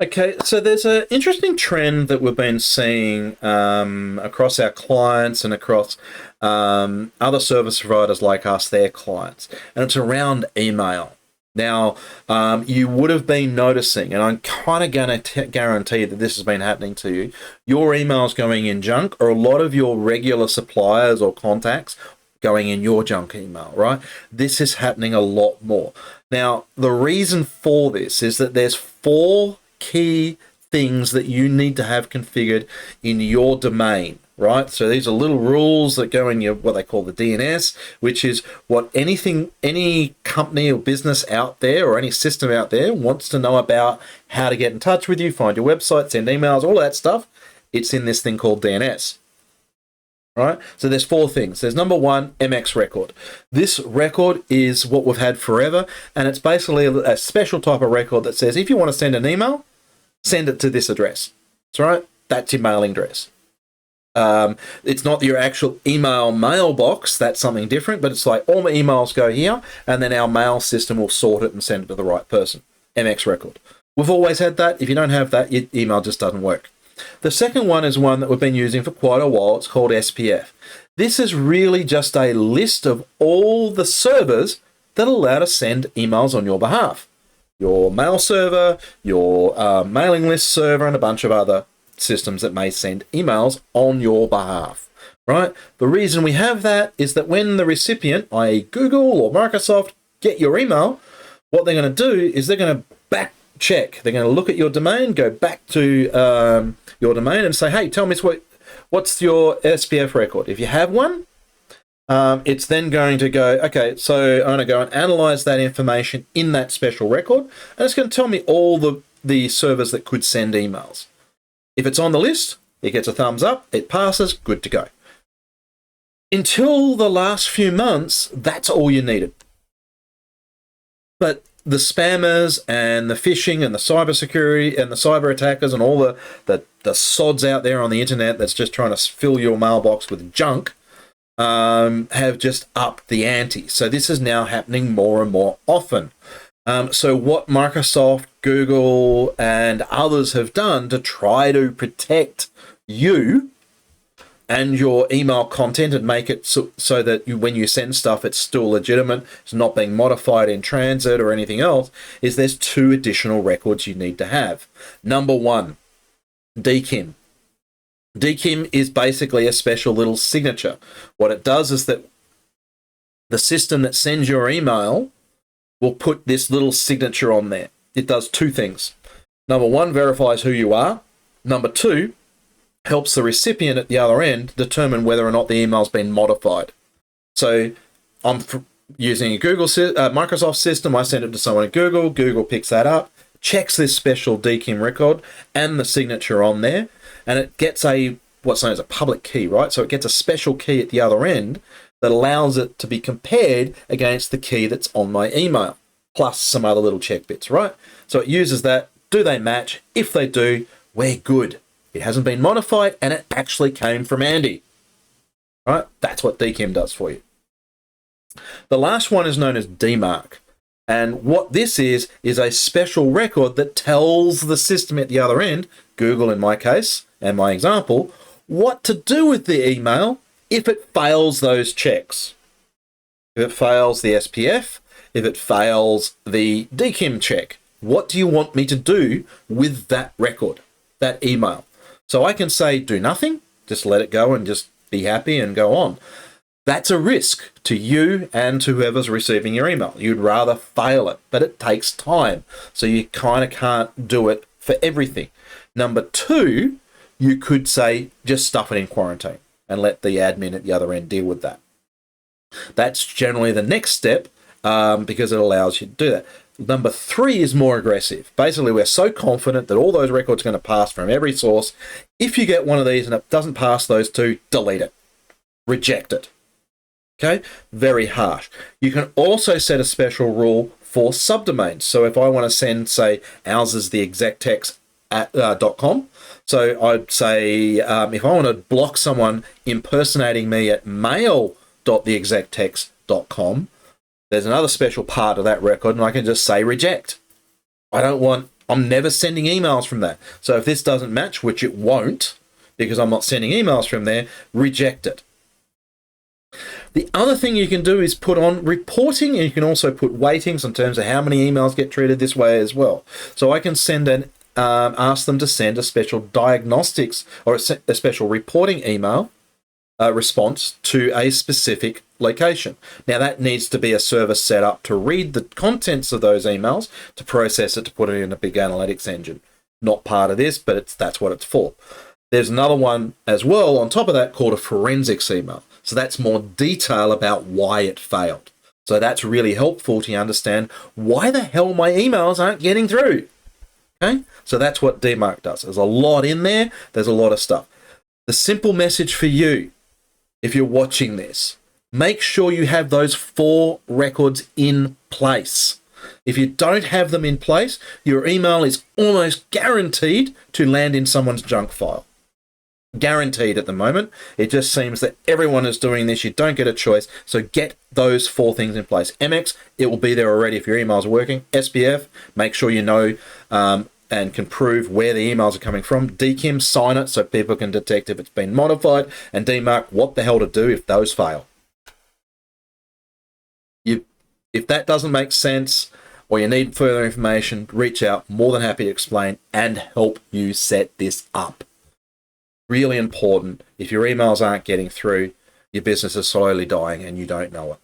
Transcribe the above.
Okay, so there's an interesting trend that we've been seeing across our clients and across other service providers like us, their clients, and it's around email. Now, you would have been noticing, and I'm kind of going to guarantee that this has been happening to you, your emails going in junk, or a lot of your regular suppliers or contacts going in your junk email, right? This is happening a lot more. Now, the reason for this is that there's 4 key things that you need to have configured in your domain, right? So these are little rules that go in your what they call the DNS, which is what any company or business out there or any system out there wants to know about how to get in touch with you, find your website, send emails, all that stuff. It's in this thing called DNS. Right, so there's 4 things. There's number 1, MX record. This record is what we've had forever, and it's basically a special type of record that says if you want to send an email, send it to this address. That's right, that's your mailing address. It's not your actual email mailbox, that's something different, but it's like all my emails go here, and then our mail system will sort it and send it to the right person. MX record. We've always had that. If you don't have that, your email just doesn't work. The second one is one that we've been using for quite a while. It's called SPF. This is really just a list of all the servers that allow to send emails on your behalf. Your mail server, your mailing list server, and a bunch of other systems that may send emails on your behalf. Right? The reason we have that is that when the recipient, i.e. Google or Microsoft, get your email, what they're going to do is they're going to back check. They're going to look at your domain, go back to your domain and say, hey, tell me what's your SPF record. If you have one, it's then going to go, okay, so I'm going to go and analyze that information in that special record, and it's going to tell me all the servers that could send emails. If it's on the list, it gets a thumbs up, it passes, good to go. Until the last few months, that's all you needed. But the spammers and the phishing and the cybersecurity and the cyber attackers and all the sods out there on the internet that's just trying to fill your mailbox with junk have just upped the ante. So this is now happening more and more often. So what Microsoft, Google, and others have done to try to protect you and your email content and make it so that when you send stuff, it's still legitimate, it's not being modified in transit or anything else, is there's 2 additional records you need to have. Number 1, DKIM. DKIM is basically a special little signature. What it does is that the system that sends your email will put this little signature on there. It does 2 things. Number 1, verifies who you are. Number 2, helps the recipient at the other end determine whether or not the email's been modified. So I'm using a Microsoft system. I send it to someone at Google. Google picks that up, checks this special DKIM record and the signature on there, and it gets what's known as a public key, right? So it gets a special key at the other end that allows it to be compared against the key that's on my email, plus some other little check bits, right? So it uses that. Do they match? If they do, we're good. It hasn't been modified, and it actually came from Andy. Right? That's what DKIM does for you. The last one is known as DMARC. And what this is a special record that tells the system at the other end, Google in my case, and my example, what to do with the email if it fails those checks. If it fails the SPF, if it fails the DKIM check, what do you want me to do with that record, that email? So I can say do nothing, just let it go and just be happy and go on. That's a risk to you and to whoever's receiving your email. You'd rather fail it, but it takes time. So you kind of can't do it for everything. Number 2, you could say just stuff it in quarantine and let the admin at the other end deal with that. That's generally the next step because it allows you to do that. Number 3 is more aggressive. Basically, we're so confident that all those records are going to pass from every source. If you get one of these and it doesn't pass those 2, delete it. Reject it. Okay? Very harsh. You can also set a special rule for subdomains. So if I want to send, say, ours is the exectex.com. So I'd say if I want to block someone impersonating me at mail.theexectex.com, there's another special part of that record, and I can just say reject. I don't want I'm never sending emails from that. So if this doesn't match, which it won't, because I'm not sending emails from there, reject it. The other thing you can do is put on reporting, and you can also put weightings in terms of how many emails get treated this way as well. So I can send ask them to send a special diagnostics or a special reporting email response to a specific location. Now that needs to be a service set up to read the contents of those emails, to process it, to put it in a big analytics engine. Not part of this, but that's what it's for. There's another one as well on top of that called a forensics email. So that's more detail about why it failed. So that's really helpful to understand why the hell my emails aren't getting through. Okay, so that's what DMARC does. There's a lot in there. There's a lot of stuff. The simple message for you, if you're watching this, make sure you have those 4 records in place. If you don't have them in place, your email is almost guaranteed to land in someone's junk file. Guaranteed at the moment. It just seems that everyone is doing this. You don't get a choice. So get those 4 things in place. MX, it will be there already if your emails are working. SPF, make sure you know and can prove where the emails are coming from. DKIM, sign it so people can detect if it's been modified. And DMARC, what the hell to do if those fail. If that doesn't make sense or you need further information, reach out. More than happy to explain and help you set this up. Really important. If your emails aren't getting through, your business is slowly dying and you don't know it.